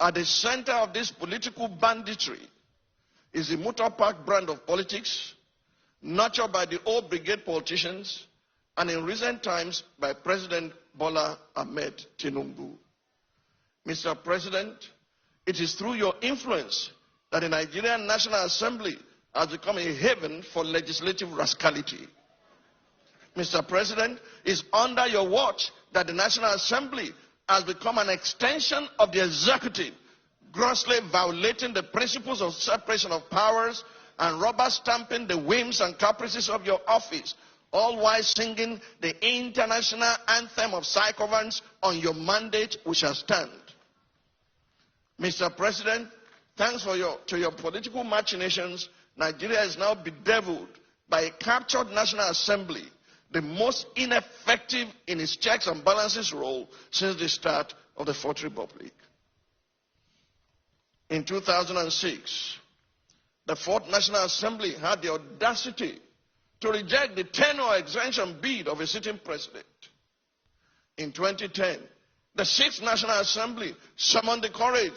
At the center of this political banditry is the motor park brand of politics, nurtured by the old brigade politicians, and in recent times by President Bola Ahmed Tinubu. Mr. President, it is through your influence that the Nigerian National Assembly has become a haven for legislative rascality. Mr. President, it is under your watch that the National Assembly has become an extension of the executive, grossly violating the principles of separation of powers and rubber stamping the whims and caprices of your office, all while singing the international anthem of psychovance on your mandate we shall stand. Mr. President, thanks to your political machinations, Nigeria is now bedeviled by a captured National Assembly, the most ineffective in its checks and balances role since the start of the Fourth Republic. In 2006, the Fourth National Assembly had the audacity to reject the tenure extension bid of a sitting president. In 2010, the Sixth National Assembly summoned the courage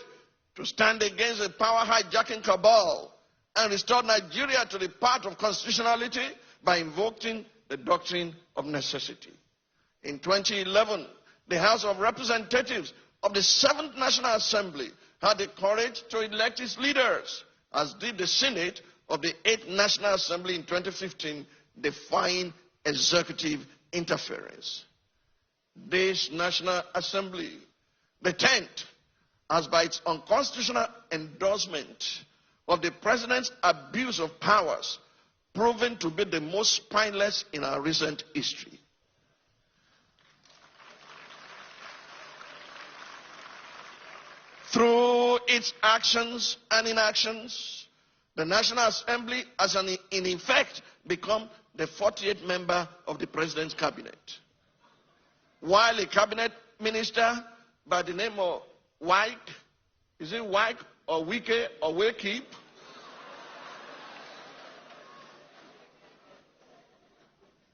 to stand against the power hijacking cabal and restore Nigeria to the path of constitutionality by invoking the doctrine of necessity. In 2011, the House of Representatives of the Seventh National Assembly had the courage to elect its leaders, as did the Senate of the Eighth National Assembly in 2015, defying executive interference. This National Assembly, the 10th, has by its unconstitutional endorsement of the President's abuse of powers proven to be the most spineless in our recent history. Through its actions and inactions, the National Assembly has in effect become the 48th member of the President's cabinet. While a cabinet minister by the name of Wike, is it Wike or Wike or Wakeep?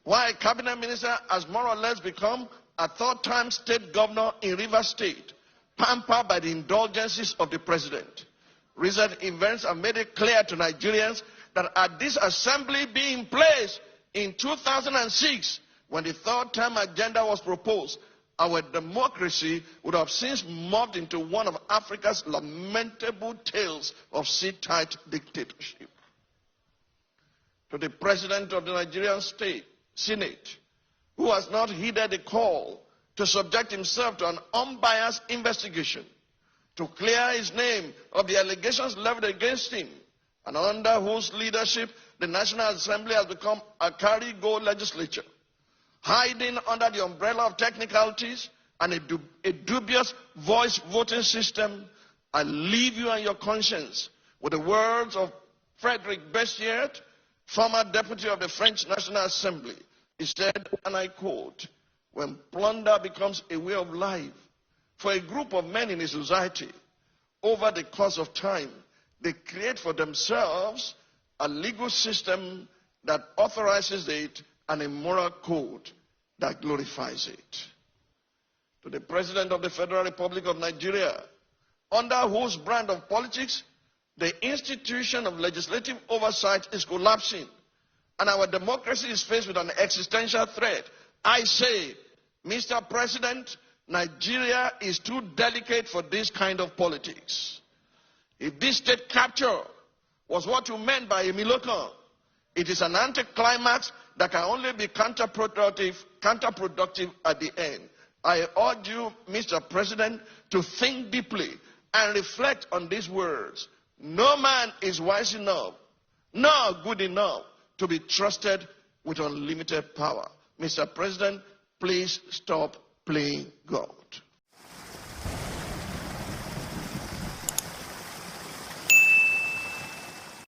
While a cabinet minister has more or less become a third-time state governor in Rivers State, pampered by the indulgences of the president. Recent events have made it clear to Nigerians that had this assembly been in place in 2006, when the third-term agenda was proposed, our democracy would have since morphed into one of Africa's lamentable tales of sit-tight dictatorship. To the president of the Nigerian Senate, who has not heeded the call to subject himself to an unbiased investigation, to clear his name of the allegations leveled against him, and under whose leadership the National Assembly has become a carry-go legislature, hiding under the umbrella of technicalities and a dubious voice voting system, I leave you and your conscience with the words of Frederic Bessières, former deputy of the French National Assembly. He said, and I quote, "When plunder becomes a way of life for a group of men in a society, over the course of time, they create for themselves a legal system that authorizes it and a moral code that glorifies it." To the President of the Federal Republic of Nigeria, under whose brand of politics the institution of legislative oversight is collapsing and our democracy is faced with an existential threat, I say, Mr. President, Nigeria is too delicate for this kind of politics. If this state capture was what you meant by a Milokan, it is an anticlimax that can only be counterproductive at the end. I urge you, Mr. President, to think deeply and reflect on these words. No man is wise enough, nor good enough to be trusted with unlimited power. Mr. President, please stop playing God.